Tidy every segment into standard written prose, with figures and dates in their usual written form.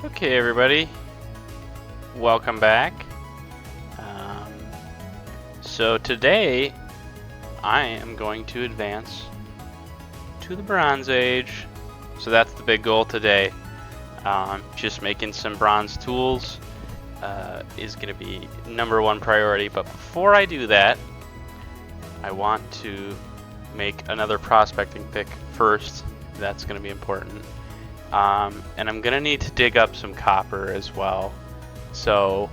Okay, everybody, welcome back. So today I am going to advance to the Bronze Age. So that's the big goal today. Just making some bronze tools is going to be #1 priority. But before I do that, I want to make another prospecting pick first. That's going to be important. And I'm gonna need to dig up some copper as well. So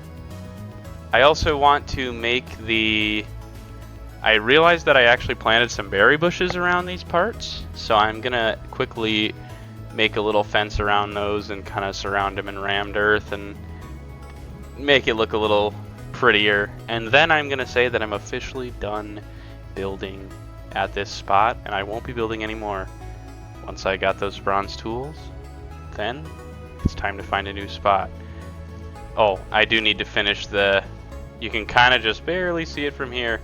I also want to make I realized that I actually planted some berry bushes around these parts, so I'm gonna quickly make a little fence around those and kind of surround them in rammed earth and make it look a little prettier. And then I'm gonna say that I'm officially done building at this spot, and I won't be building anymore once I got those bronze tools. Then it's time to find a new spot. Oh, I do need to finish you can kind of just barely see it from here,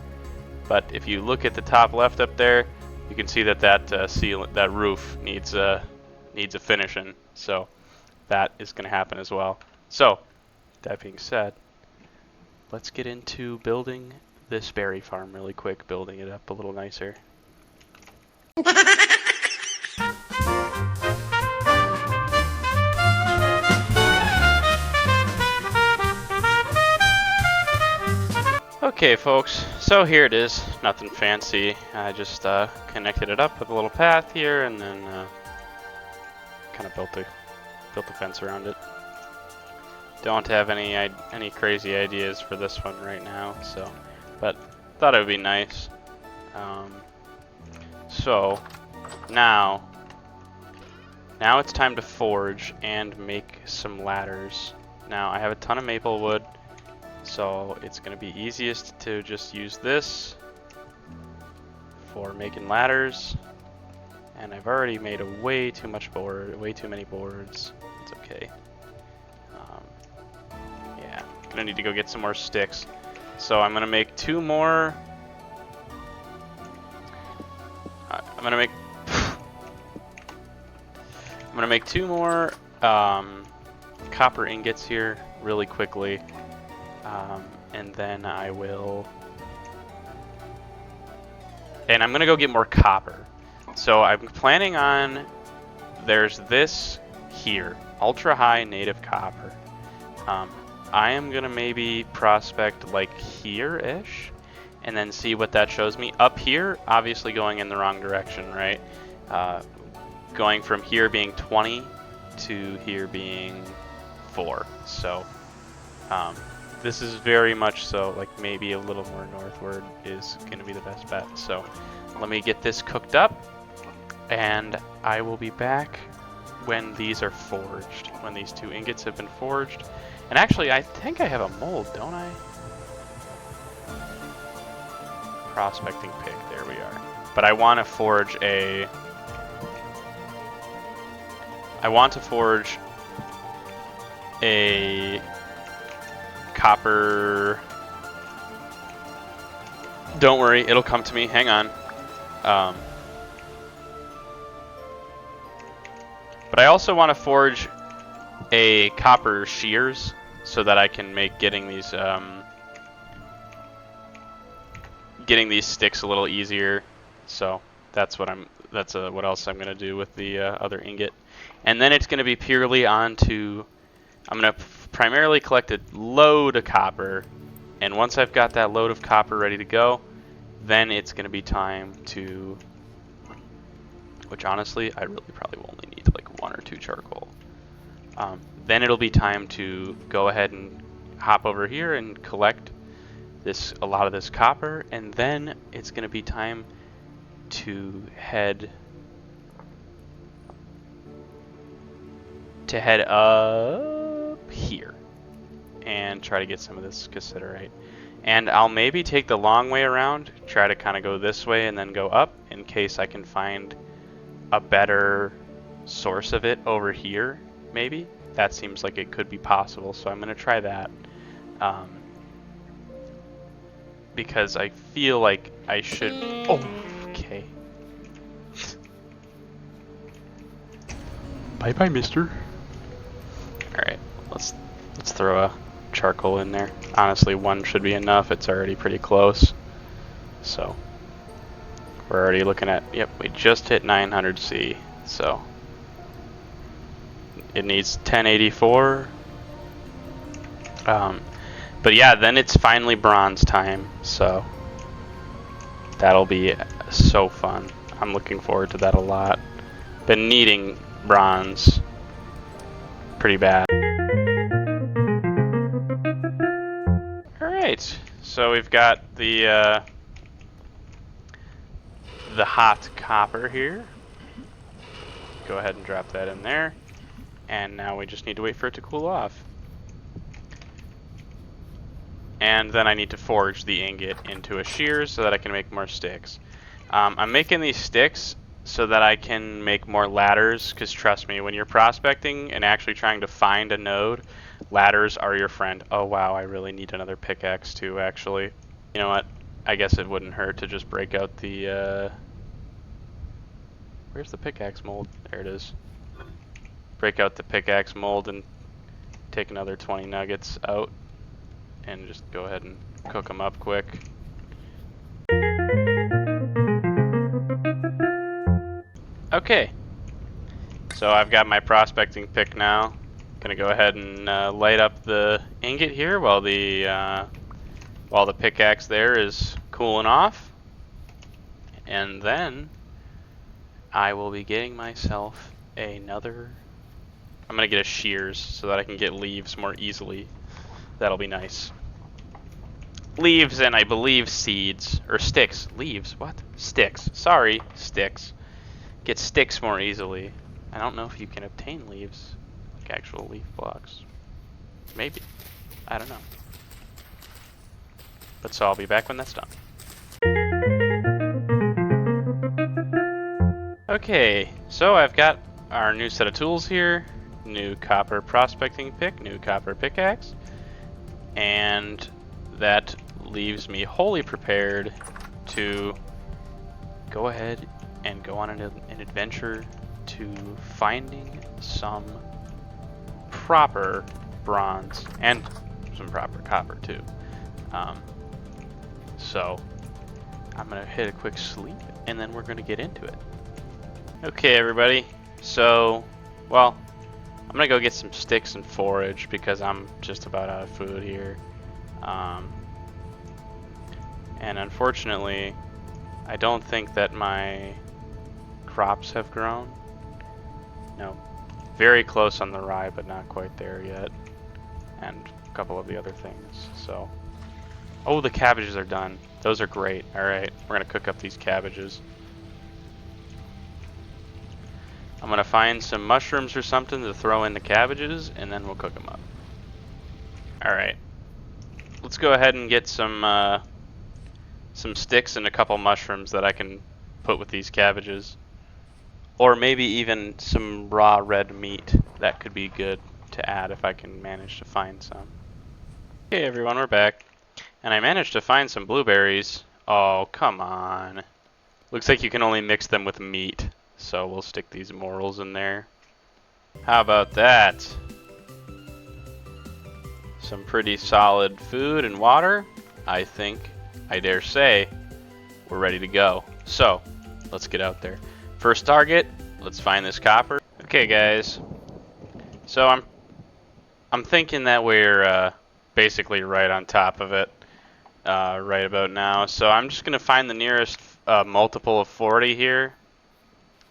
but if you look at the top left up there, you can see that that roof needs a finishing. So that is going to happen as well. So that being said, let's get into building this berry farm really quick, building it up a little nicer. Okay folks, so here it is, nothing fancy. I just connected it up with a little path here and then kind of built the fence around it. Don't have any crazy ideas for this one right now, so but thought it would be nice. So now it's time to forge and make some ladders. Now I have a ton of maple wood, so it's going to be easiest to just use this for making ladders. And I've already made way too many boards. It's okay. Yeah, gonna need to go get some more sticks. So I'm gonna make 2 more. I'm gonna make 2 more copper ingots here really quickly. And then I will, and I'm gonna go get more copper. So I'm planning on, there's this here, ultra high native copper. I am gonna maybe prospect like here-ish, and then see what that shows me. Up here, obviously going in the wrong direction, right? Going from here being 20 to here being 4. So this is very much so, like maybe a little more northward is going to be the best bet. So let me get this cooked up, and I will be back when these are forged, when these 2 ingots have been forged. And actually, I think I have a mold, don't I? Prospecting pick, there we are. But I want to forge a copper. Don't worry, it'll come to me. Hang on. But I also want to forge a copper shears so that I can make getting these sticks a little easier. So that's what what else I'm gonna do with the other ingot. And then it's gonna be purely onto. I'm gonna primarily collect a load of copper, and once I've got that load of copper ready to go, then it's gonna be time to, which honestly I really probably will only need like 1 or 2 charcoal. Then it'll be time to go ahead and hop over here and collect a lot of this copper, and then it's gonna be time to head up here and try to get some of this cassiterite. And I'll maybe take the long way around, try to kind of go this way and then go up in case I can find a better source of it over here, maybe. That seems like it could be possible, so I'm going to try that. Because I feel like I should... Oh, okay. Bye-bye, mister. Alright. Let's throw a charcoal in there. Honestly, one should be enough. It's already pretty close. So we're already looking at, yep, we just hit 900C. So it needs 1084. But yeah, then it's finally bronze time. So that'll be so fun. I'm looking forward to that a lot. Been needing bronze pretty bad. Alright, so we've got the hot copper here. Go ahead and drop that in there. And now we just need to wait for it to cool off. And then I need to forge the ingot into a shears so that I can make more sticks. I'm making these sticks so that I can make more ladders, because trust me, when you're prospecting and actually trying to find a node, ladders are your friend. Oh wow, I really need another pickaxe too, actually. You know what? I guess it wouldn't hurt to just break out the... Where's the pickaxe mold? There it is. Break out the pickaxe mold and take another 20 nuggets out. And just go ahead and cook them up quick. Okay, so I've got my prospecting pick now. Gonna go ahead and light up the ingot here while the pickaxe there is cooling off, and then I will be getting myself another. I'm gonna get a shears so that I can get leaves more easily. That'll be nice. Leaves and I believe seeds or sticks. Leaves? What? Sticks. Sorry, sticks. Get sticks more easily. I don't know if you can obtain leaves, like actual leaf blocks. Maybe. I don't know. But so I'll be back when that's done. Okay, so I've got our new set of tools here. New copper prospecting pick, new copper pickaxe. And that leaves me wholly prepared to go ahead and go on an adventure to finding some proper bronze and some proper copper too. So I'm gonna hit a quick sleep and then we're gonna get into it. Okay, everybody. So, well, I'm gonna go get some sticks and forage because I'm just about out of food here. And unfortunately, I don't think that my crops have grown. No, very close on the rye, but not quite there yet. And a couple of the other things, so. Oh, the cabbages are done. Those are great. All right, we're gonna cook up these cabbages. I'm gonna find some mushrooms or something to throw in the cabbages, and then we'll cook them up. All right, let's go ahead and get some sticks and a couple mushrooms that I can put with these cabbages, or maybe even some raw red meat. That could be good to add if I can manage to find some. Okay, everyone, we're back, and I managed to find some blueberries. Oh, come on! Looks like you can only mix them with meat. So we'll stick these morels in there. How about that? Some pretty solid food and water. I think, I dare say, we're ready to go. So, let's get out there. First target, let's find this copper. Okay, guys. So I'm thinking that we're basically right on top of it right about now. So I'm just gonna find the nearest multiple of 40 here.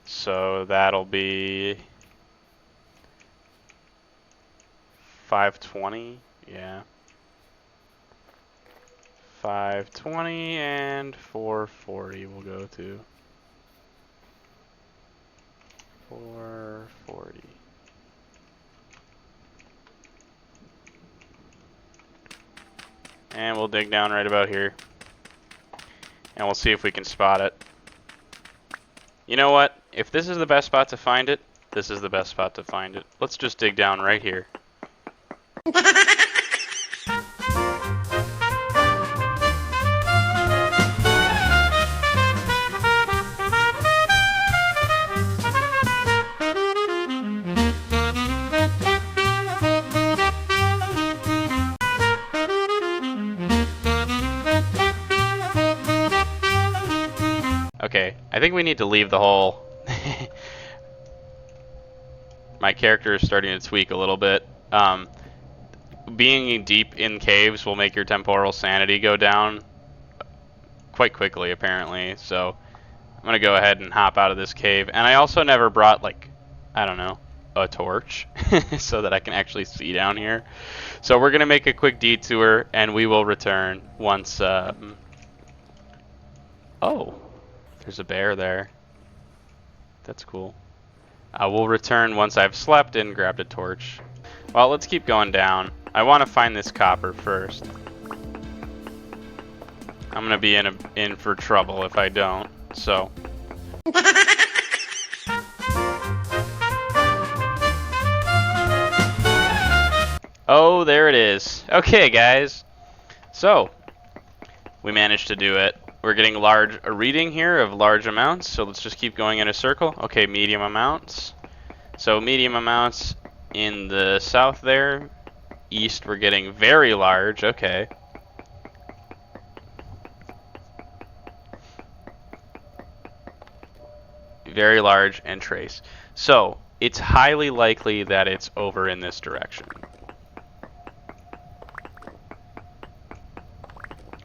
So that'll be 520, yeah. 520 and 440 we'll go to. 440. And we'll dig down right about here. And we'll see if we can spot it. You know what? If this is the best spot to find it, this is the best spot to find it. Let's just dig down right here. Okay, I think we need to leave the hole. My character is starting to tweak a little bit. Being deep in caves will make your temporal sanity go down quite quickly, apparently. So I'm gonna go ahead and hop out of this cave. And I also never brought, like, I don't know, a torch so that I can actually see down here. So we're gonna make a quick detour, and we will return once. Oh, there's a bear there. That's cool. We'll return once I've slept and grabbed a torch. Well, let's keep going down. I want to find this copper first. I'm gonna be in for trouble if I don't. So. Oh, there it is. Okay, guys. So we managed to do it. We're getting a reading here of large amounts, so let's just keep going in a circle. Okay, medium amounts. So medium amounts in the south there. East, we're getting very large. Okay. Very large and trace. So it's highly likely that it's over in this direction.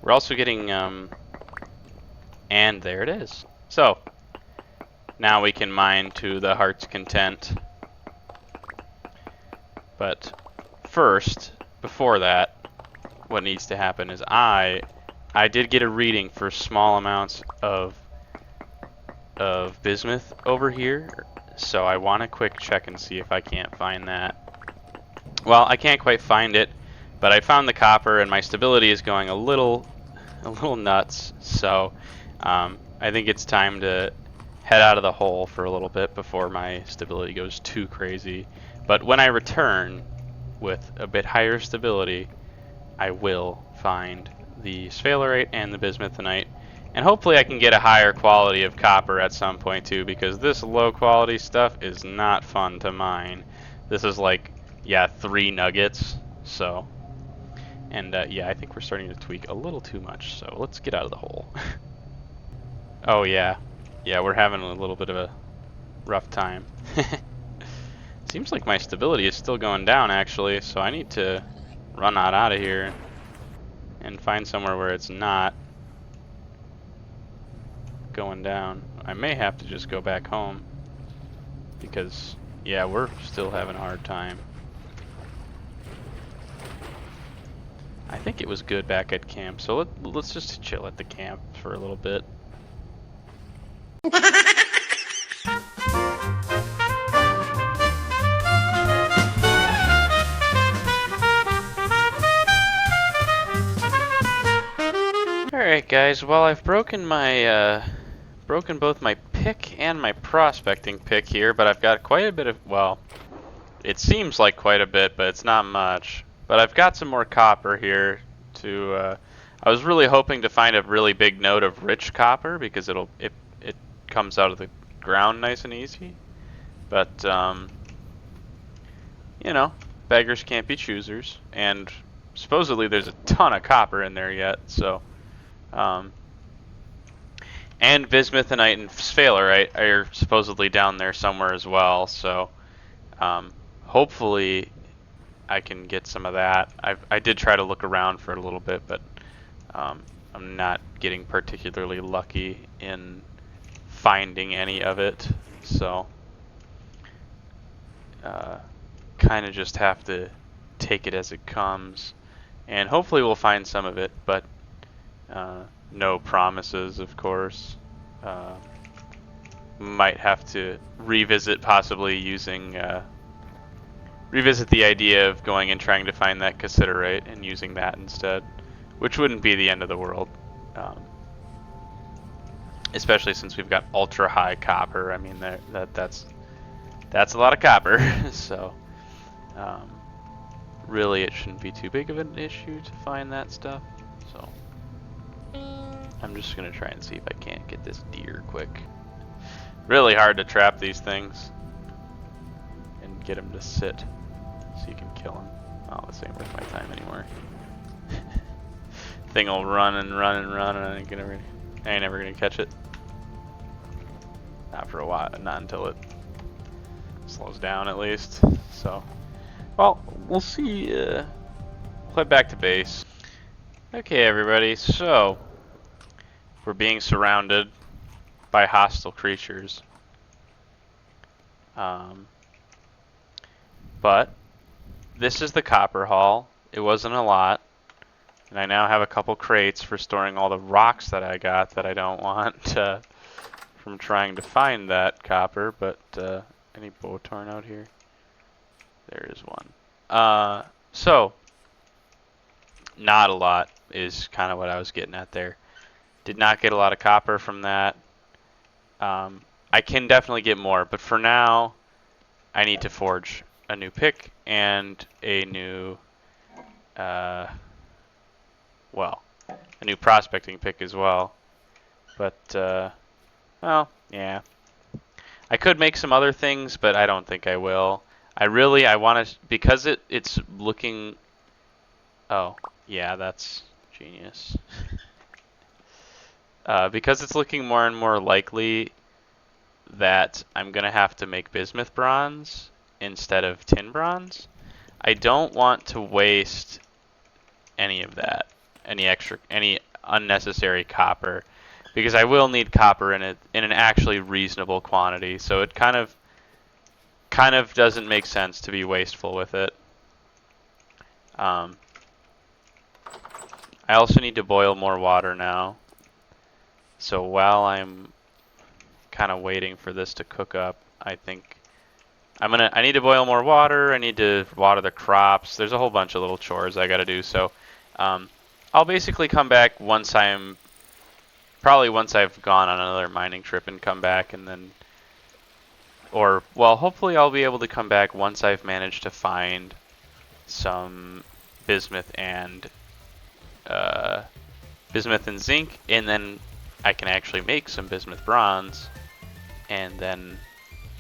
We're also getting, and there it is. So now we can mine to the heart's content. But first, before that, what needs to happen is I did get a reading for small amounts of bismuth over here, so I want to quick check and see if I can't find that. Well, I can't quite find it, but I found the copper, and my stability is going a little nuts. So I think it's time to head out of the hole for a little bit before my stability goes too crazy. But when I return with a bit higher stability, I will find the sphalerite and the bismuthinite. And hopefully I can get a higher quality of copper at some point too, because this low quality stuff is not fun to mine. This is like, yeah, 3 nuggets. So, and yeah, I think we're starting to tweak a little too much. So let's get out of the hole. Oh yeah, yeah, we're having a little bit of a rough time. Seems like my stability is still going down actually, so I need to run out of here and find somewhere where it's not going down. I may have to just go back home because, yeah, we're still having a hard time. I think it was good back at camp, so let's just chill at the camp for a little bit. Alright guys, well I've broken both my pick and my prospecting pick here, but I've got quite a bit of, well, it seems like quite a bit, but it's not much. But I've got some more copper here to, I was really hoping to find a really big node of rich copper because it comes out of the ground nice and easy. But, you know, beggars can't be choosers, and supposedly there's a ton of copper in there yet, so, and bismuthinite and sphalerite are supposedly down there somewhere as well, so hopefully I can get some of that. I did try to look around for a little bit, but I'm not getting particularly lucky in finding any of it, so kind of just have to take it as it comes, and hopefully we'll find some of it, but no promises, of course. Might have to revisit possibly using revisit the idea of going and trying to find that cassiterite and using that instead, which wouldn't be the end of the world, especially since we've got ultra high copper. I mean, that's a lot of copper. So really it shouldn't be too big of an issue to find that stuff. So I'm just gonna try and see if I can't get this deer quick. Really hard to trap these things and get him to sit so you can kill him. Oh, this ain't worth my time anymore. Thing will run and run and run, and I ain't never gonna catch it. Not for a while, not until it slows down at least. So, well, we'll see. Head back to base. Okay, everybody, so we're being surrounded by hostile creatures. But this is the copper haul. It wasn't a lot. And I now have a couple crates for storing all the rocks that I got that I don't want from trying to find that copper. But any Botarn out here? There is one. So, not a lot is kind of what I was getting at there. Did not get a lot of copper from that. I can definitely get more, but for now, I need to forge a new pick and a new, well, a new prospecting pick as well. But, well, yeah. I could make some other things, but I don't think I will. I want to, because it's looking, oh, yeah, that's genius. Because it's looking more and more likely that I'm going to have to make bismuth bronze instead of tin bronze, I don't want to waste any of that, any unnecessary copper, because I will need copper in an actually reasonable quantity. So it kind of doesn't make sense to be wasteful with it. I also need to boil more water now. So while I'm kind of waiting for this to cook up, I think I need to boil more water. I need to water the crops. There's a whole bunch of little chores I got to do. So I'll basically come back probably once I've gone on another mining trip and come back, and then, well, hopefully I'll be able to come back once I've managed to find some bismuth and zinc, and then I can actually make some bismuth bronze, and then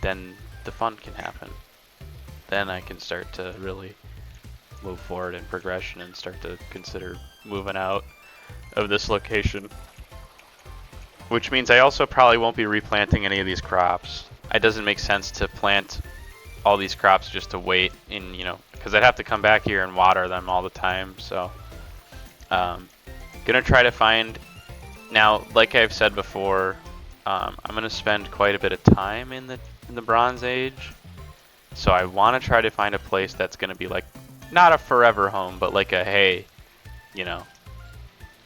the fun can happen. Then I can start to really move forward in progression and start to consider moving out of this location. Which means I also probably won't be replanting any of these crops. It doesn't make sense to plant all these crops just to wait in, because I'd have to come back here and water them all the time. So, gonna try to find, now, like I've said before, I'm gonna spend quite a bit of time in the Bronze Age. So I want to try to find a place that's gonna be like, not a forever home, but like a, hey, I'm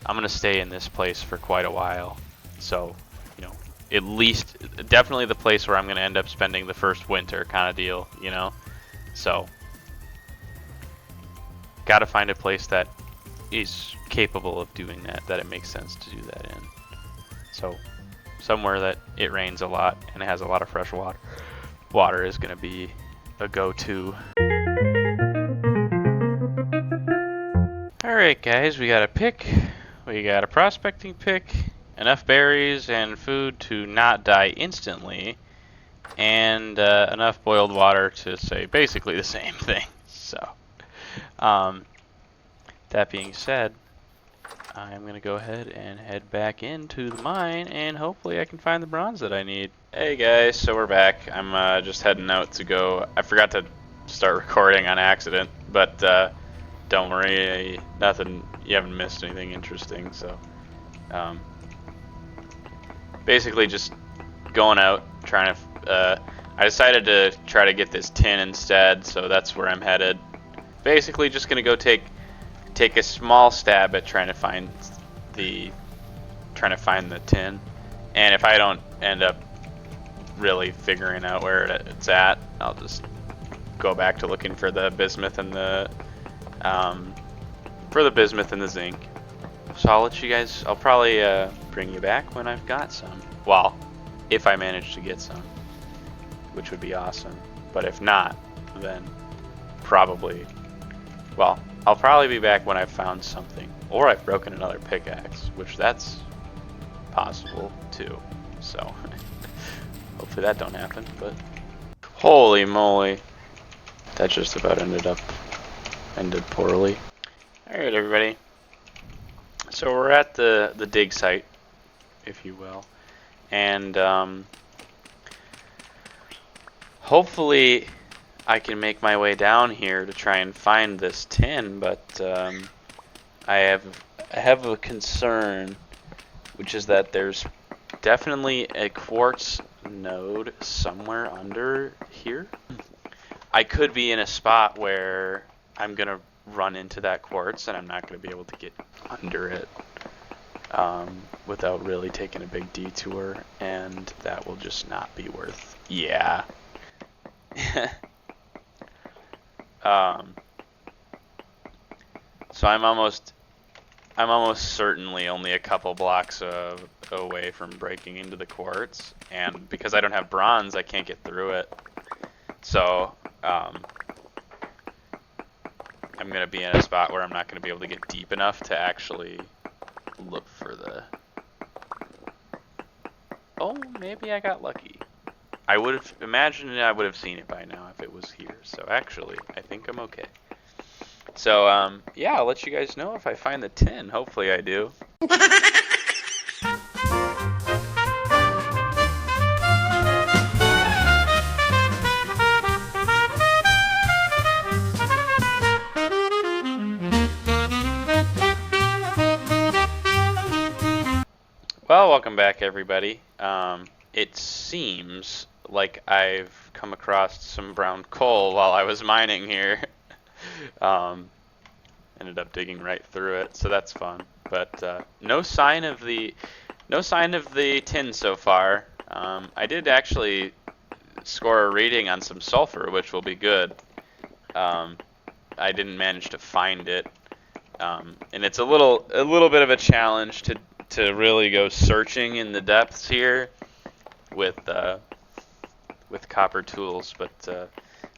gonna stay in this place for quite a while. So, at least, definitely the place where I'm gonna end up spending the first winter kind of deal, So, gotta find a place that is capable of doing that it makes sense to do that in. So, somewhere that it rains a lot and it has a lot of fresh water. Water is gonna be a go-to. Alright guys, we got a pick, we got a prospecting pick, enough berries and food to not die instantly, and enough boiled water to say basically the same thing. So, that being said, I'm going to go ahead and head back into the mine, and hopefully I can find the bronze that I need. Hey guys, so we're back. I'm just heading out to go. I forgot to start recording on accident, but don't worry, nothing. You haven't missed anything interesting. So, basically just going out, trying to. I decided to try to get this tin instead, so that's where I'm headed. Basically, just gonna go take a small stab at trying to find the tin, and if I don't end up really figuring out where it's at, I'll just go back to looking for the bismuth and the zinc. So I'll let you guys. I'll probably bring you back when I've got some. Well, if I manage to get some, which would be awesome. But if not, then probably. Well, I'll probably be back when I've found something, or I've broken another pickaxe, which that's possible too. So hopefully that don't happen. But holy moly, that just about ended poorly. All right, everybody. So we're at the dig site, if you will, and hopefully I can make my way down here to try and find this tin, but I have a concern, which is that there's definitely a quartz node somewhere under here. I could be in a spot where I'm gonna run into that quartz and I'm not gonna be able to get under it without really taking a big detour, and that will just not be worth. Yeah. So I'm almost certainly only a couple blocks away from breaking into the quartz, and because I don't have bronze, I can't get through it. So I'm gonna be in a spot where I'm not gonna be able to get deep enough to actually look for the. Oh, maybe I got lucky. I would have imagined I would have seen it by now if it was here. So actually, I think I'm okay. So yeah, I'll let you guys know if I find the tin. Hopefully I do. Well, welcome back, everybody. It seems like I've come across some brown coal while I was mining here. Ended up digging right through it, so that's fun. But no sign of the tin so far. I did actually score a rating on some sulfur, which will be good. I didn't manage to find it, and it's a little bit of a challenge to really go searching in the depths here with copper tools, but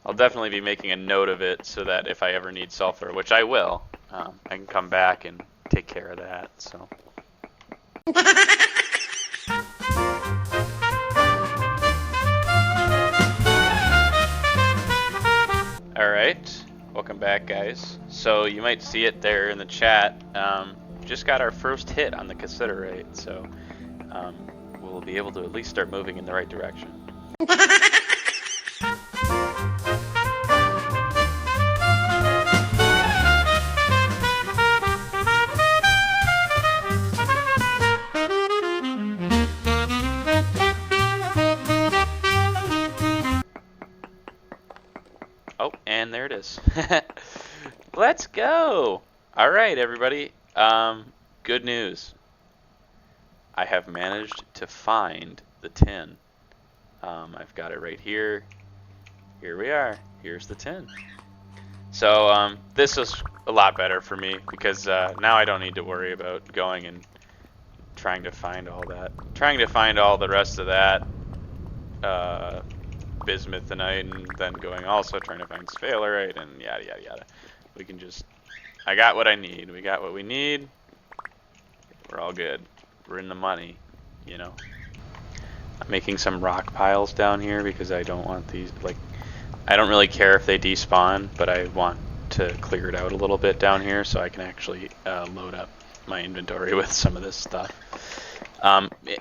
I'll definitely be making a note of it so that if I ever need sulfur, which I will, I can come back and take care of that. So. All right, welcome back, guys. So you might see it there in the chat. Just got our first hit on the cassiterite, so we'll be able to at least start moving in the right direction. Oh, and there it is. Let's go! All right, everybody. Good news. I have managed to find the tin. I've got it right here. Here we are. Here's the tin. So this is a lot better for me because now I don't need to worry about going and trying to find all that. Trying to find all the rest of that bismuthinite, and then going also trying to find sphalerite and yada yada yada. We can just. I got what I need. We got what we need. We're all good. We're in the money, you know. I'm making some rock piles down here because I don't want these, like, I don't really care if they despawn, but I want to clear it out a little bit down here so I can actually load up my inventory with some of this stuff.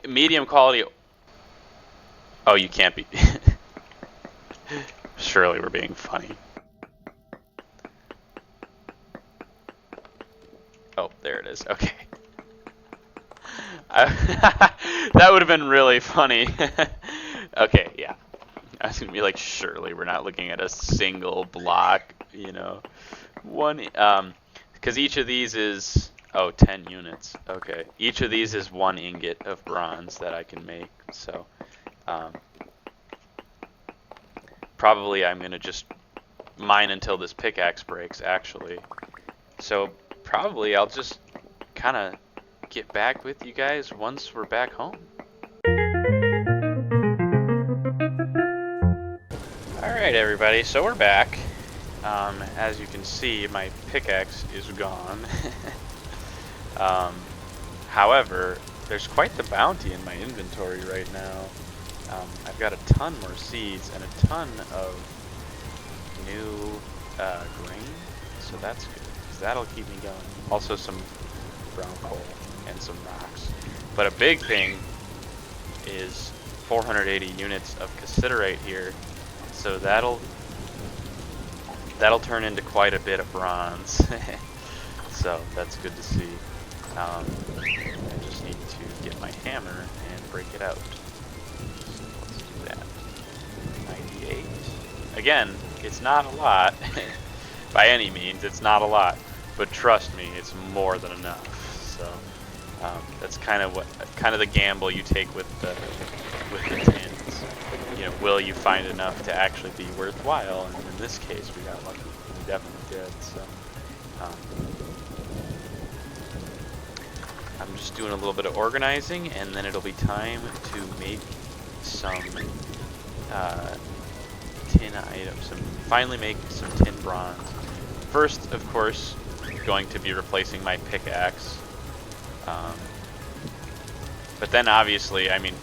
Medium quality. Oh, you can't be. Surely we're being funny. Oh, there it is. Okay. That would have been really funny. Okay, yeah. I was gonna be like, surely we're not looking at a single block, you know. Because each of these is 10 units. Okay, each of these is 1 ingot of bronze that I can make. So, probably I'm gonna just mine until this pickaxe breaks, actually. So probably I'll just kind of get back with you guys once we're back home. Alright, everybody, so we're back. As you can see, my pickaxe is gone. However, there's quite the bounty in my inventory right now. I've got a ton more seeds and a ton of new grain, so that's good, because that'll keep me going. Also some brown coal and some rocks. But a big thing is 480 units of cassiterite here, So that'll turn into quite a bit of bronze. So that's good to see. I just need to get my hammer and break it out. So let's do that. 98. Again, it's not a lot. By any means, it's not a lot. But trust me, it's more than enough. So that's kind of the gamble you take with the tins. You know, will you find enough to actually be worthwhile? And in this case, we got lucky. We definitely did. So I'm just doing a little bit of organizing, and then it'll be time to make some tin items. So finally make some tin bronze. First, of course, going to be replacing my pickaxe. But then obviously, I mean,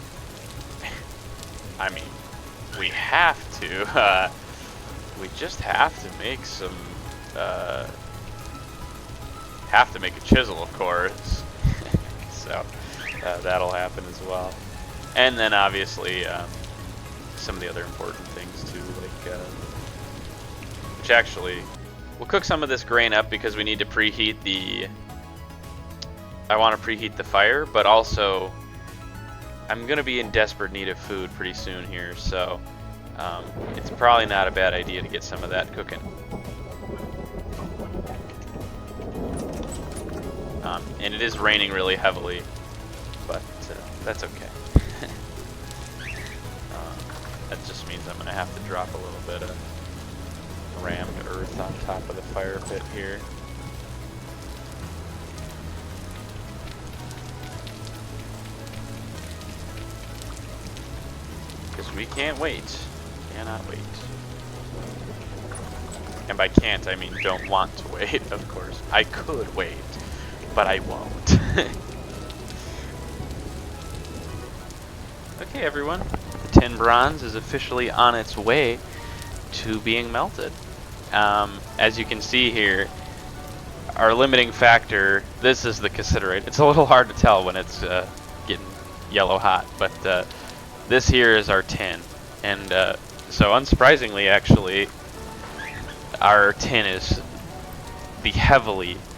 we have to, we just have to make some, have to make a chisel, of course. So that'll happen as well. And then obviously, some of the other important things too, like, which actually, we'll cook some of this grain up because we need to preheat the, I want to preheat the fire, but also I'm going to be in desperate need of food pretty soon here, so it's probably not a bad idea to get some of that cooking. And it is raining really heavily, but that's okay. That just means I'm going to have to drop a little bit of rammed earth on top of the fire pit here. Because we can't wait. Cannot wait. And by can't, I mean don't want to wait, of course. I could wait, but I won't. Okay, everyone. The tin bronze is officially on its way to being melted. As you can see here, our limiting factor, this is the cassiterite. It's a little hard to tell when it's getting yellow hot, but this here is our tin. And so unsurprisingly, actually, our tin is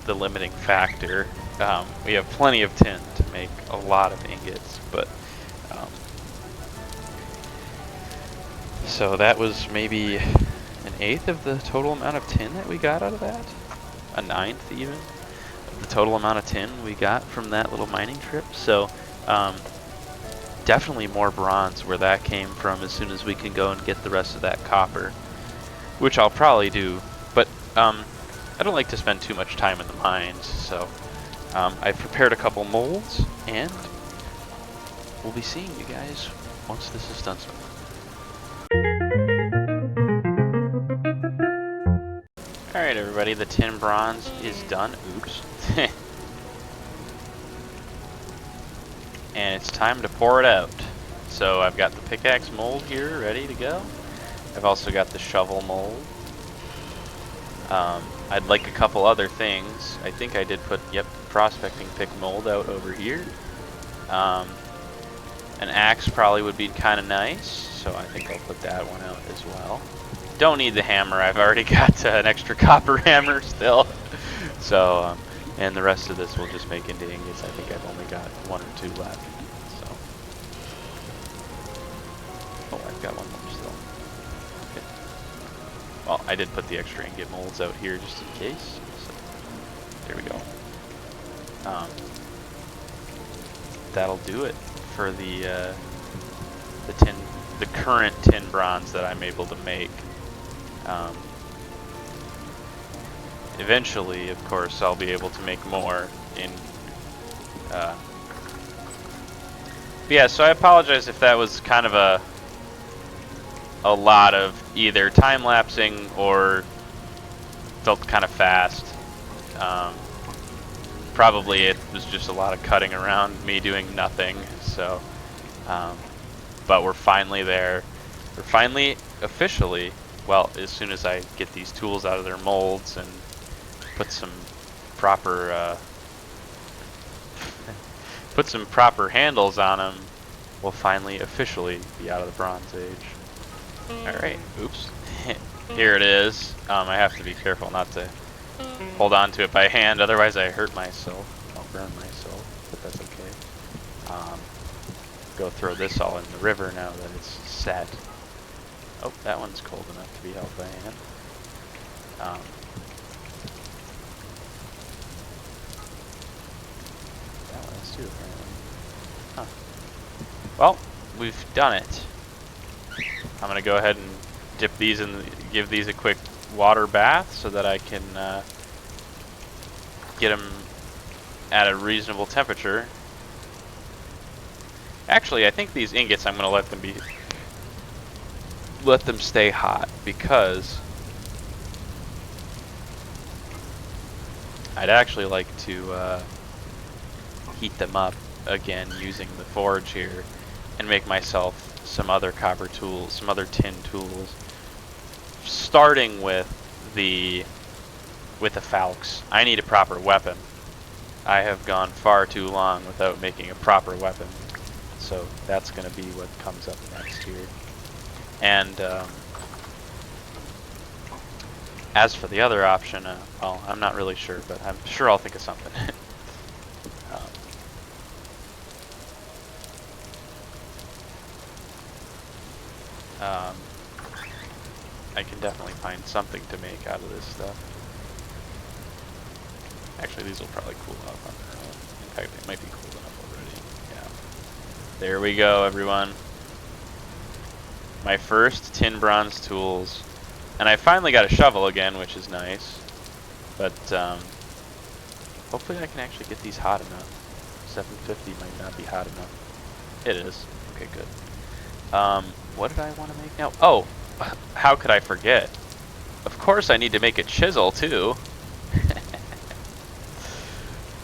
the limiting factor. We have plenty of tin to make a lot of ingots, but so that was maybe an eighth of the total amount of tin that we got out of that, a ninth even of the total amount of tin we got from that little mining trip. So definitely more bronze where that came from as soon as we can go and get the rest of that copper, which I'll probably do, but I don't like to spend too much time in the mines, so I've prepared a couple molds, and we'll be seeing you guys once this is done. Alright everybody, the tin bronze is done. Oops. And it's time to pour it out. So I've got the pickaxe mold here ready to go. I've also got the shovel mold. I'd like a couple other things. I think I did put, yep, prospecting pick mold out over here. An axe probably would be kind of nice, so I think I'll put that one out as well. Don't need the hammer, I've already got an extra copper hammer still. So, and the rest of this will just make into ingots. I think I've only got one or two left. So, oh, I've got one more still. Okay. Well, I did put the extra ingot molds out here just in case. So, there we go. That'll do it for the current tin bronze that I'm able to make. Eventually, of course, I'll be able to make more in yeah, so I apologize if that was kind of a lot of either time-lapsing or felt kind of fast. Probably it was just a lot of cutting around, me doing nothing, so but we're finally there. We're finally officially, well, as soon as I get these tools out of their molds and put some proper handles on them, we'll finally officially be out of the Bronze Age. Alright, oops. Here it is. I have to be careful not to hold on to it by hand, otherwise I hurt myself. I'll burn myself, but that's okay. Go throw this all in the river now that it's set. Oh, that one's cold enough to be held by hand. That one is too, apparently. Huh. Well, we've done it. I'm gonna go ahead and dip these in, give these a quick water bath so that I can get them at a reasonable temperature. Actually, I think these ingots I'm gonna let them stay hot because I'd actually like to heat them up again using the forge here and make myself some other copper tools, some other tin tools. Starting with the falx. I need a proper weapon. I have gone far too long without making a proper weapon. So that's going to be what comes up next here. And as for the other option, well, I'm not really sure, but I'm sure I'll think of something. I can definitely find something to make out of this stuff. Actually, these will probably cool off on their own. In fact, they might be cooled enough already. Yeah. There we go, everyone. My first tin bronze tools. And I finally got a shovel again, which is nice. But hopefully I can actually get these hot enough. 750 might not be hot enough. It is. Okay, good. What did I want to make now? Oh, how could I forget? Of course I need to make a chisel too.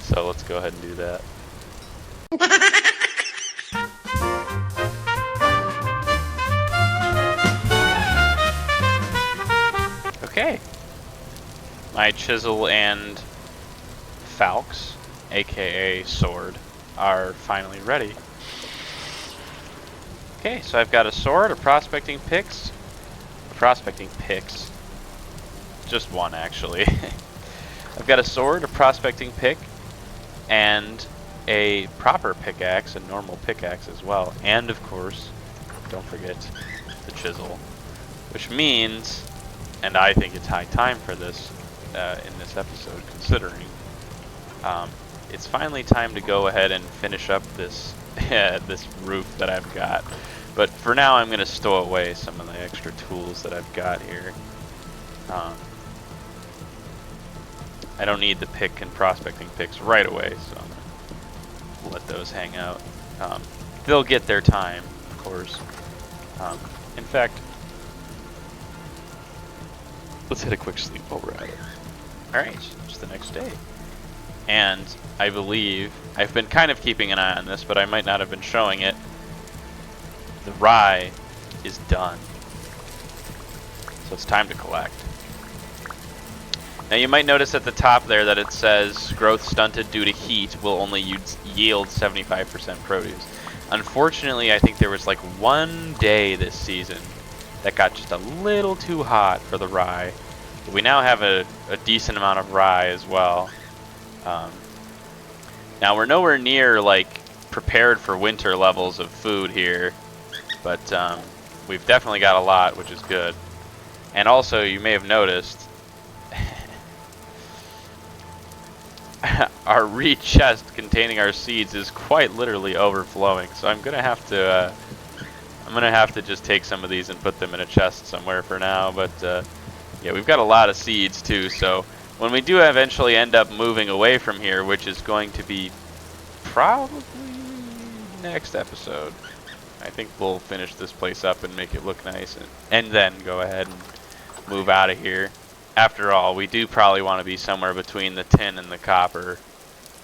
So let's go ahead and do that. Okay. My chisel and falx, aka sword, are finally ready. Okay, so I've got a sword, a prospecting picks, just one actually. I've got a sword, a prospecting pick, and a proper pickaxe, a normal pickaxe as well, and of course, don't forget the chisel, which means, and I think it's high time for this in this episode, considering it's finally time to go ahead and finish up this this roof that I've got. But for now, I'm going to stow away some of the extra tools that I've got here. I don't need the pick and prospecting picks right away, so I'm going to let those hang out. They'll get their time, of course. In fact, let's hit a quick sleep while we're at it. Alright, it's the next day. And I believe, I've been kind of keeping an eye on this, but I might not have been showing it. The rye is done. So it's time to collect. Now you might notice at the top there that it says growth stunted due to heat will only yield 75% produce. Unfortunately, I think there was like one day this season that got just a little too hot for the rye. But we now have a decent amount of rye as well. Now we're nowhere near like prepared for winter levels of food here, but we've definitely got a lot, which is good. And also, you may have noticed our reed chest containing our seeds is quite literally overflowing. So I'm gonna have to just take some of these and put them in a chest somewhere for now. But yeah, we've got a lot of seeds too. So when we do eventually end up moving away from here, which is going to be probably next episode, I think we'll finish this place up and make it look nice, and then go ahead and move out of here. After all, we do probably want to be somewhere between the tin and the copper,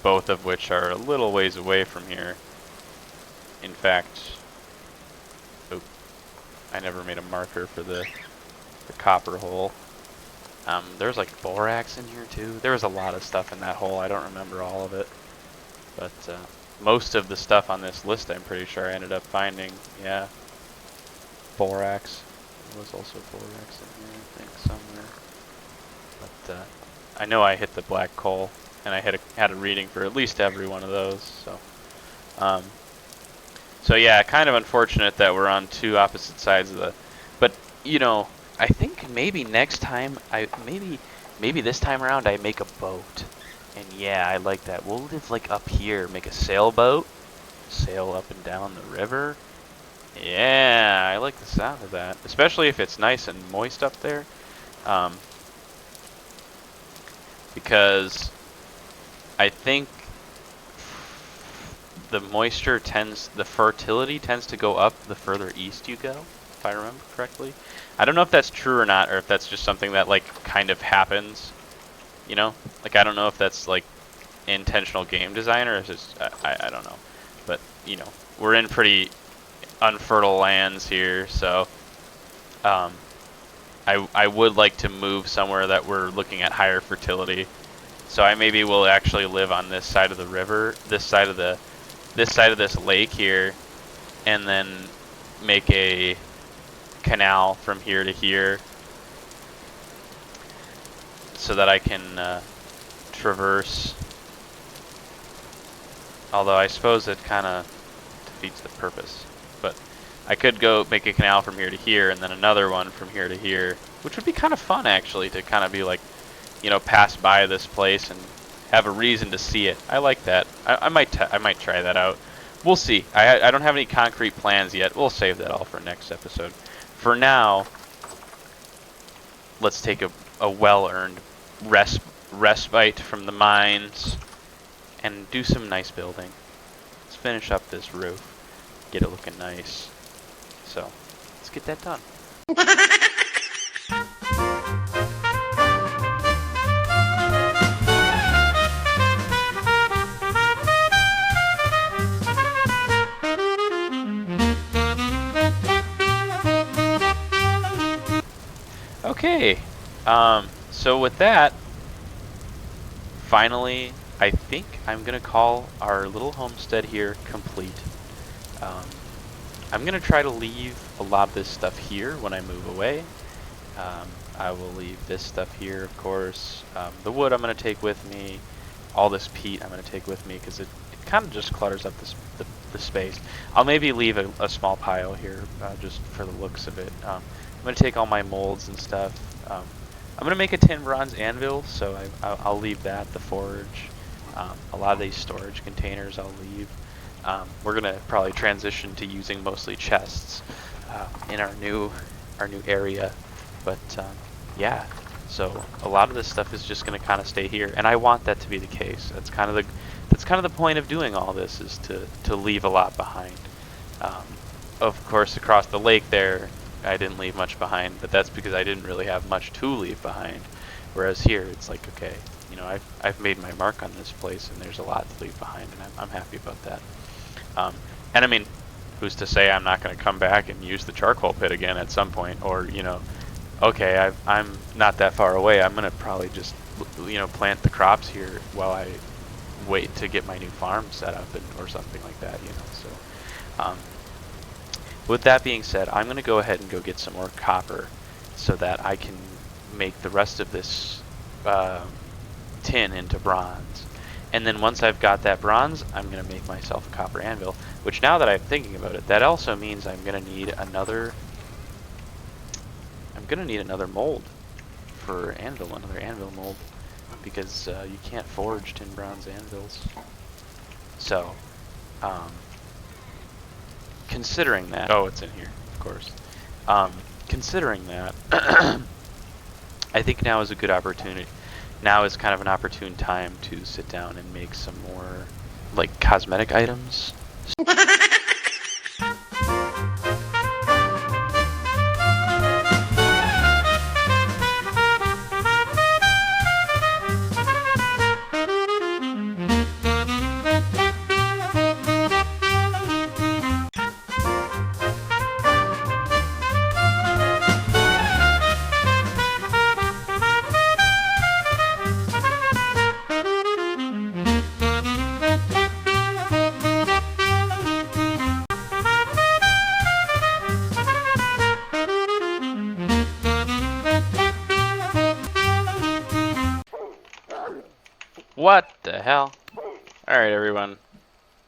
both of which are a little ways away from here. In fact, oh, I never made a marker for the copper hole. There's like borax in here too. There was a lot of stuff in that hole. I don't remember all of it, but most of the stuff on this list I'm pretty sure I ended up finding. Yeah, borax. was also borax in here, I think, somewhere. But I know I hit the black coal, and I had a reading for at least every one of those. So yeah, kind of unfortunate that we're on two opposite sides of the. But you know, I think maybe next time maybe this time around I make a boat. And yeah, I like that. We'll live like up here, make a sailboat, sail up and down the river. Yeah, I like the sound of that, especially if it's nice and moist up there. Because I think the fertility tends to go up the further east you go, if I remember correctly. I don't know if that's true or not, or if that's just something that like kind of happens, you know? Like I don't know if that's like intentional game design or if it's, I don't know. But, you know, we're in pretty unfertile lands here, so I would like to move somewhere that we're looking at higher fertility. So I maybe will actually live on this side of the river, this side of this lake here, and then make a canal from here to here so that I can traverse. Although I suppose it kind of defeats the purpose. But I could go make a canal from here to here and then another one from here to here, which would be kind of fun actually, to kind of be like, you know, pass by this place and have a reason to see it. I like that. I might try that out. We'll see. I don't have any concrete plans yet. We'll save that all for next episode. For now, let's take a well-earned respite from the mines and do some nice building. Let's finish up this roof, get it looking nice. So, let's get that done. Okay, so with that, finally, I think I'm gonna call our little homestead here complete. I'm gonna try to leave a lot of this stuff here when I move away. I will leave this stuff here, of course. The wood I'm gonna take with me. All this peat I'm gonna take with me because it kind of just clutters up the space. I'll maybe leave a small pile here just for the looks of it. I'm gonna take all my molds and stuff. I'm gonna make a tin bronze anvil, so I'll leave that. The forge, a lot of these storage containers I'll leave. We're gonna probably transition to using mostly chests in our new area, but yeah. So a lot of this stuff is just gonna kind of stay here, and I want that to be the case. That's kind of the point of doing all this, is to leave a lot behind. Of course, across the lake there, I didn't leave much behind, but that's because I didn't really have much to leave behind. Whereas here, it's like, okay, you know, I've made my mark on this place, and there's a lot to leave behind, and I'm happy about that. And I mean, who's to say I'm not going to come back and use the charcoal pit again at some point, or, you know, okay, I'm not that far away, I'm going to probably just, you know, plant the crops here while I wait to get my new farm set up, or something like that, you know. So with that being said, I'm going to go ahead and go get some more copper so that I can make the rest of this tin into bronze. And then once I've got that bronze, I'm going to make myself a copper anvil, which, now that I'm thinking about it, that also means I'm going to need another mold for anvil, another anvil mold, because you can't forge tin bronze anvils. So, considering that, oh, it's in here, of course. Considering that, I think now is a good opportunity. Now is kind of an opportune time to sit down and make some more, like, cosmetic items. What the hell? Alright, everyone.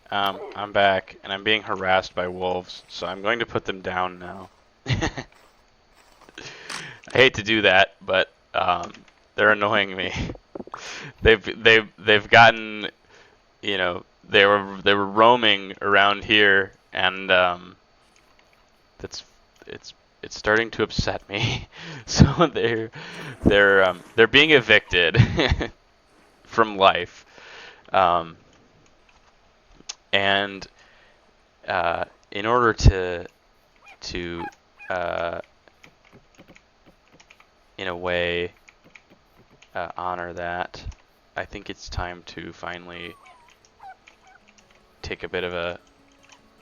I'm back, and I'm being harassed by wolves, so I'm going to put them down now. I hate to do that, but they're annoying me. They've gotten, you know, they were roaming around here, and that's it's starting to upset me. So they're being evicted from life, and in order to in a way honor that, I think it's time to finally take a bit of a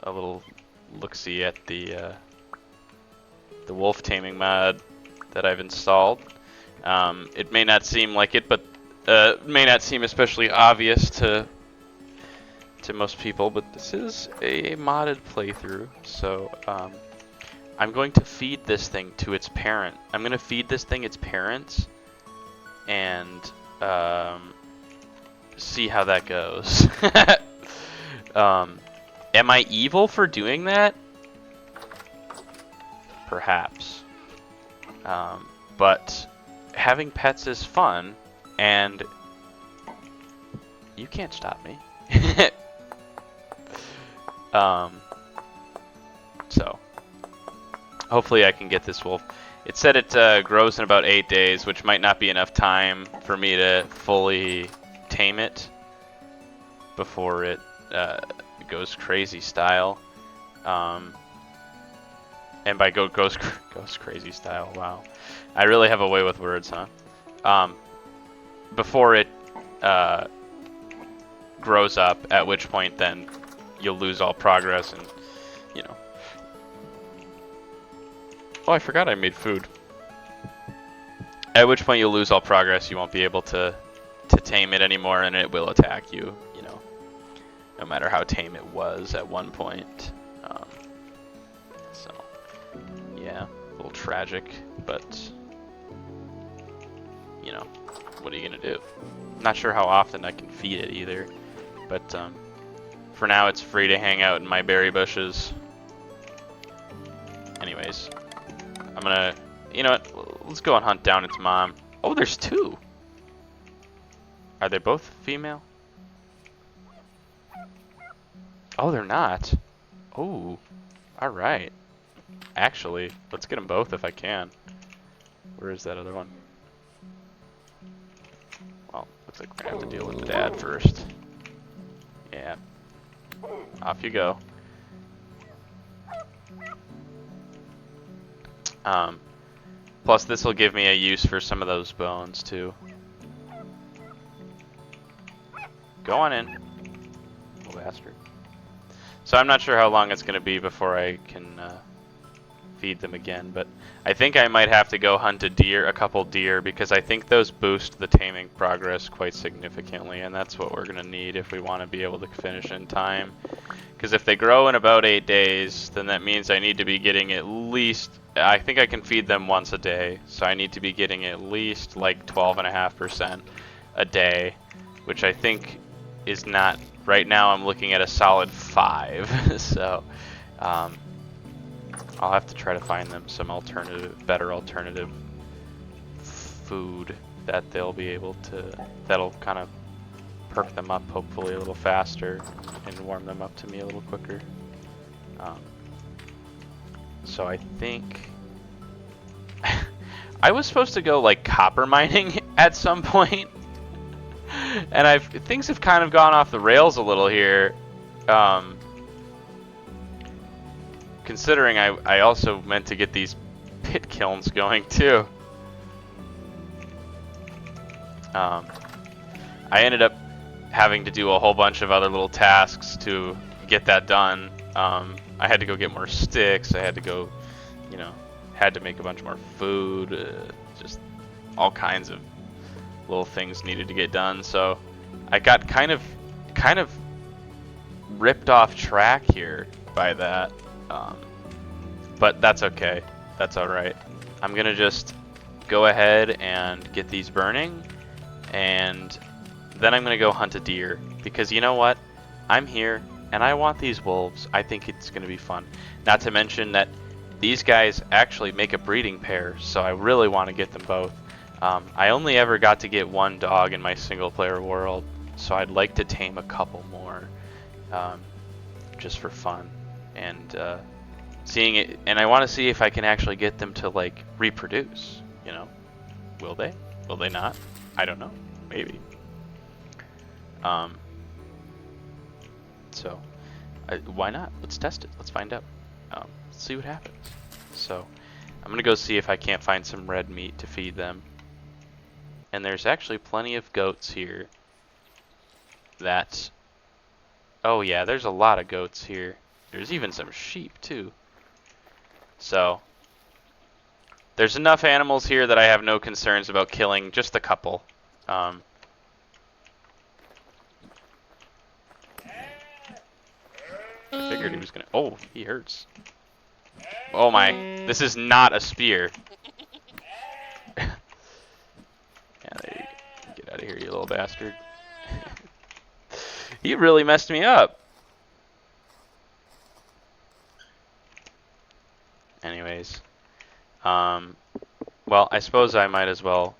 little look-see at the wolf taming mod that I've installed. It may not seem like it, but it may not seem especially obvious to most people, but this is a modded playthrough. So I'm going to feed this thing to its parent. I'm going to feed this thing its parents and see how that goes. Am I evil for doing that? Perhaps. But having pets is fun, and you can't stop me. So hopefully I can get this wolf. It said it grows in about 8 days, which might not be enough time for me to fully tame it before it goes crazy style. And by goes crazy style, wow. I really have a way with words, huh? Before it grows up, at which point then you'll lose all progress and, you know. Oh, I forgot I made food. At which point you'll lose all progress, you won't be able to tame it anymore, and it will attack you, you know, no matter how tame it was at one point. So, yeah, a little tragic, but, you know, what are you gonna do? Not sure how often I can feed it either, but for now it's free to hang out in my berry bushes. Anyways, I'm gonna, you know what, let's go and hunt down its mom. Oh, there's two! Are they both female? Oh, they're not. Oh, alright. Actually, let's get them both if I can. Where is that other one? Well, looks like we're gonna have to deal with the dad first. Yeah. Off you go. Plus this will give me a use for some of those bones too. Go on in, little bastard. So I'm not sure how long it's going to be before I can feed them again, but I think I might have to go hunt a couple deer, because I think those boost the taming progress quite significantly, and that's what we're going to need if we want to be able to finish in time. Because if they grow in about 8 days, then that means I need to be getting at least, I think I can feed them once a day, so I need to be getting at least like 12.5% a day, which I think is not, right now I'm looking at a solid 5. So I'll have to try to find them some better alternative food that they'll be able to, that'll kind of perk them up hopefully a little faster and warm them up to me a little quicker. So I think I was supposed to go like copper mining at some point, and things have kind of gone off the rails a little here. Considering I also meant to get these pit kilns going too. I ended up having to do a whole bunch of other little tasks to get that done. I had to go get more sticks. I had to go, you know, had to make a bunch more food. Just all kinds of little things needed to get done. So I got kind of ripped off track here by that. But that's okay. That's all right. I'm gonna just go ahead and get these burning, and then I'm gonna go hunt a deer, because you know what? I'm here, and I want these wolves. I think it's gonna be fun. Not to mention that these guys actually make a breeding pair, so I really want to get them both. I only ever got to get one dog in my single-player world, so I'd like to tame a couple more, just for fun, and seeing it. And I want to see if I can actually get them to like reproduce. You know, will they? Will they not? I don't know. Maybe. So, why not? Let's test it. Let's find out. Let's see what happens. So, I'm gonna go see if I can't find some red meat to feed them. And there's actually plenty of goats here. Oh yeah, there's a lot of goats here. There's even some sheep too. So, there's enough animals here that I have no concerns about killing just a couple. Figured he was gonna. Oh, he hurts. Oh my! This is not a spear. Yeah, there you go. Get out of here, you little bastard. He really messed me up. Anyways, well, I suppose I might as well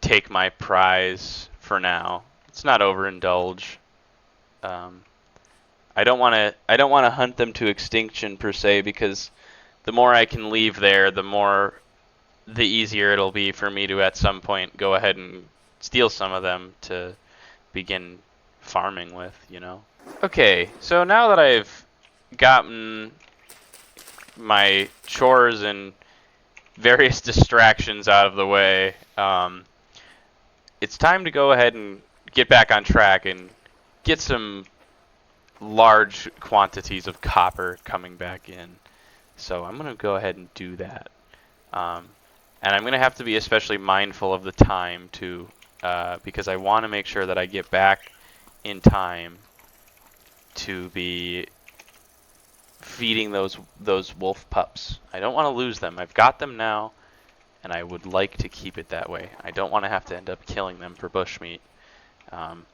take my prize for now. Let's not overindulge. I don't want to hunt them to extinction per se, because the more I can leave there, the easier it'll be for me to at some point go ahead and steal some of them to begin farming with, you know. Okay, so now that I've gotten my chores and various distractions out of the way, it's time to go ahead and get back on track and get some large quantities of copper coming back in. So I'm going to go ahead and do that. And I'm going to have to be especially mindful of the time too, because I want to make sure that I get back in time to be feeding those wolf pups. I don't want to lose them. I've got them now, and I would like to keep it that way. I don't want to have to end up killing them for bushmeat. And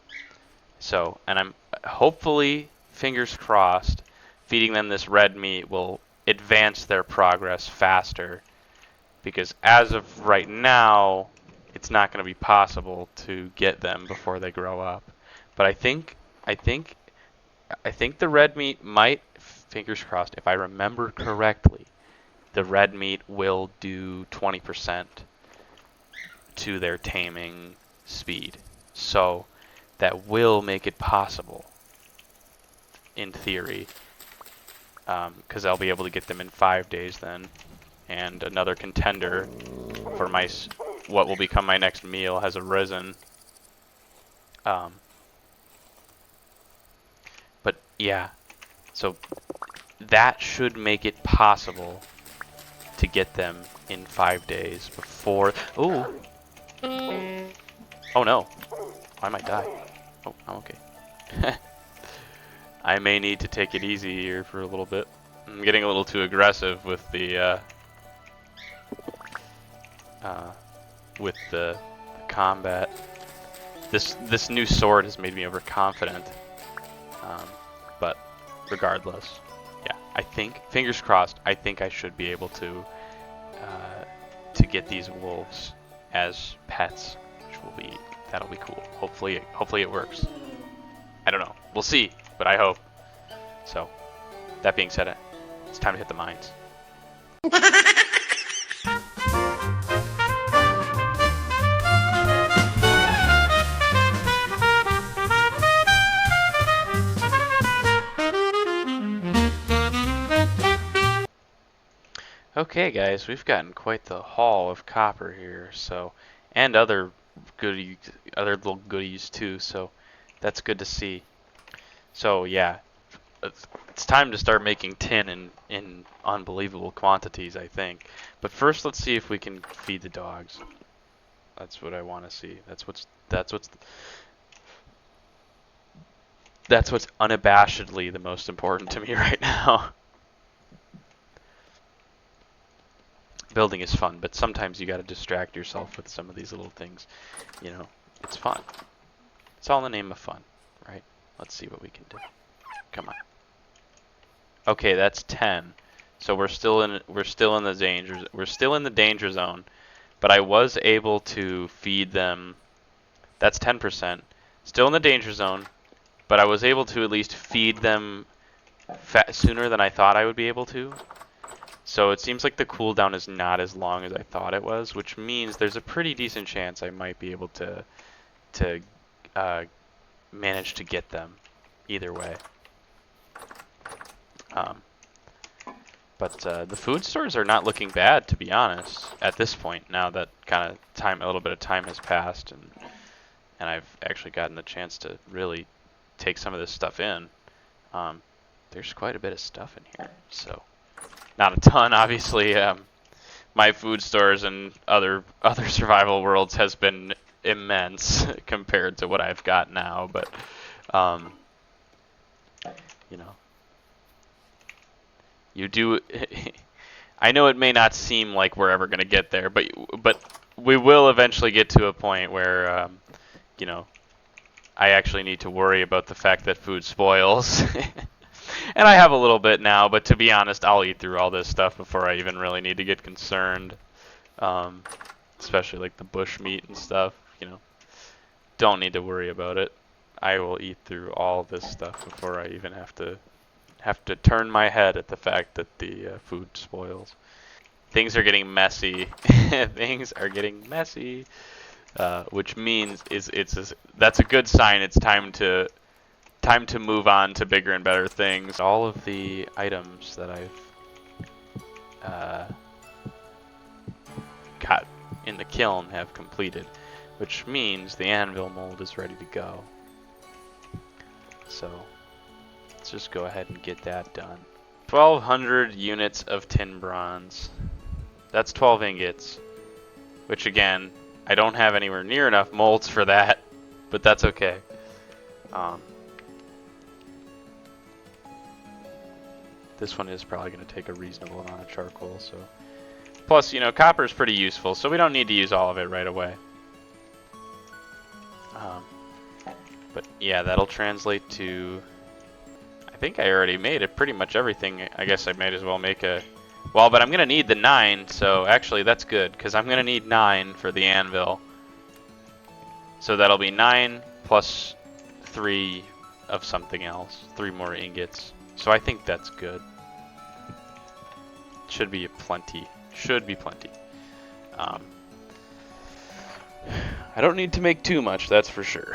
I'm hopefully, fingers crossed, feeding them this red meat will advance their progress faster, because as of right now, it's not going to be possible to get them before they grow up. But I think the red meat might, fingers crossed, if I remember correctly, the red meat will do 20% to their taming speed. So that will make it possible, in theory, because I'll be able to get them in 5 days then. And another contender for what will become my next meal has arisen. But yeah, so that should make it possible to get them in 5 days before. Oh no, I might die. Oh, I'm okay. I may need to take it easy here for a little bit. I'm getting a little too aggressive with the combat. This new sword has made me overconfident. But regardless, yeah, I think, fingers crossed, I think I should be able to get these wolves as pets, which that'll be cool. Hopefully it works. I don't know. We'll see, but I hope. So, that being said, it's time to hit the mines. Okay, guys, we've gotten quite the haul of copper here, so, and other little goodies too. So, that's good to see. So yeah, it's time to start making tin in unbelievable quantities, I think. But first, let's see if we can feed the dogs. That's what I want to see. That's what's unabashedly the most important to me right now. Building is fun, but sometimes you got to distract yourself with some of these little things, you know. It's fun. It's all in the name of fun, right? Let's see what we can do. Come on. Okay, that's 10. So we're still in the danger zone. But I was able to feed them. That's 10%. Still in the danger zone, but I was able to at least feed them sooner than I thought I would be able to. So it seems like the cooldown is not as long as I thought it was, which means there's a pretty decent chance I might be able to manage to get them either way. But the food stores are not looking bad, to be honest, at this point. Now that kind of a little bit of time has passed, and I've actually gotten the chance to really take some of this stuff in. There's quite a bit of stuff in here, so not a ton, obviously. My food stores and other survival worlds has been immense compared to what I've got now, but you know. You do. I know it may not seem like we're ever going to get there, but we will eventually get to a point where, you know, I actually need to worry about the fact that food spoils. And I have a little bit now, but to be honest, I'll eat through all this stuff before I even really need to get concerned. Especially like the bush meat and stuff, you know. Don't need to worry about it. I will eat through all this stuff before I even have to turn my head at the fact that the food spoils. Things are getting messy. Things are getting messy, which means that's a good sign. It's time to move on to bigger and better things. All of the items that I've got in the kiln have completed, which means the anvil mold is ready to go. So let's just go ahead and get that done. 1,200 units of tin bronze. That's 12 ingots, which again, I don't have anywhere near enough molds for that, but that's okay. This one is probably going to take a reasonable amount of charcoal, so. Plus, you know, copper is pretty useful, so we don't need to use all of it right away. But yeah, that'll translate to, I think I already made it pretty much everything. I guess I might as well make a, well, but I'm going to need the 9, so actually that's good, because I'm going to need 9 for the anvil. So that'll be 9 plus 3 of something else, 3 more ingots. So I think that's good. Should be plenty. Should be plenty. I don't need to make too much, that's for sure.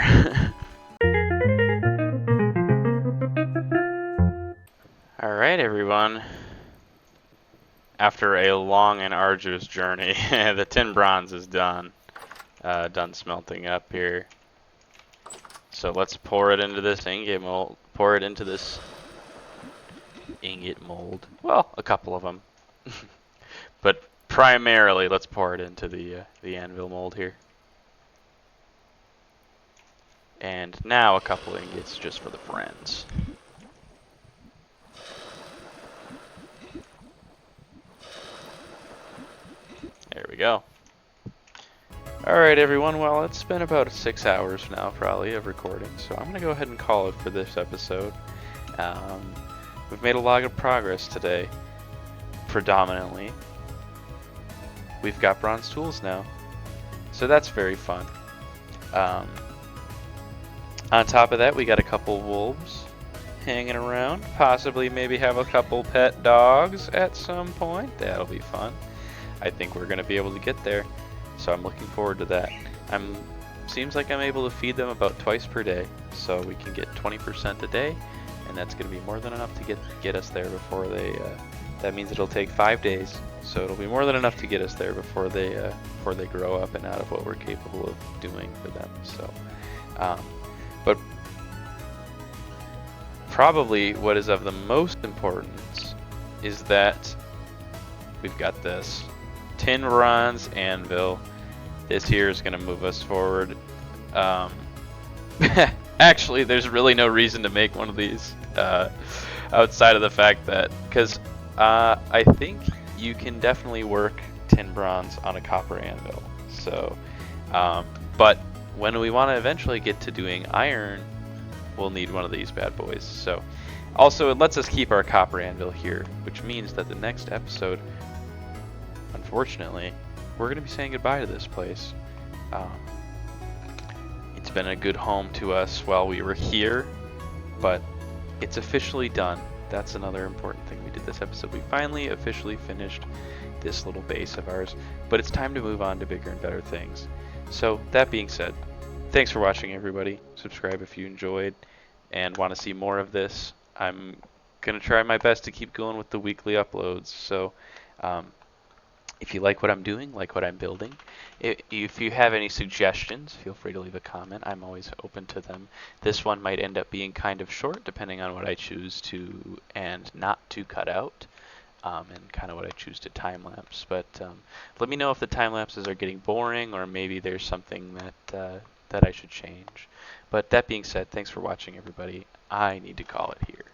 Alright, everyone. After a long and arduous journey, the tin bronze is done. Done smelting up here. So let's pour it into this ingot mold. Pour it into this ingot mold. Well, a couple of them. But primarily, let's pour it into the anvil mold here. And now a couple ingots just for the friends. There we go. Alright everyone, well it's been about 6 hours now probably of recording, so I'm going to go ahead and call it for this episode. We've made a lot of progress today, predominantly. We've got bronze tools now, so that's very fun. On top of that, we got a couple wolves hanging around, possibly maybe have a couple pet dogs at some point. That'll be fun. I think we're going to be able to get there, so I'm looking forward to that. Seems like I'm able to feed them about twice per day, so we can get 20% a day, and that's going to be more than enough to get us there before they. That means it'll take 5 days, so it'll be more than enough to get us there before they grow up and out of what we're capable of doing for them. So, but probably what is of the most importance is that we've got this tin bronze anvil. This here is going to move us forward. Actually, there's really no reason to make one of these outside of the fact that, because I think you can definitely work tin bronze on a copper anvil. So, but when we want to eventually get to doing iron, we'll need one of these bad boys. So, also it lets us keep our copper anvil here, which means that the next episode, unfortunately, we're going to be saying goodbye to this place. It's been a good home to us while we were here, but it's officially done. That's another important thing we did this episode. We finally officially finished this little base of ours, but it's time to move on to bigger and better things. So that being said, thanks for watching, everybody. Subscribe if you enjoyed and want to see more of this. I'm going to try my best to keep going with the weekly uploads. So if you like what I'm doing, like what I'm building, if you have any suggestions, feel free to leave a comment. I'm always open to them. This one might end up being kind of short, depending on what I choose to and not to cut out, and kind of what I choose to time-lapse. But let me know if the time-lapses are getting boring, or maybe there's something that I should change. But that being said, thanks for watching, everybody. I need to call it here.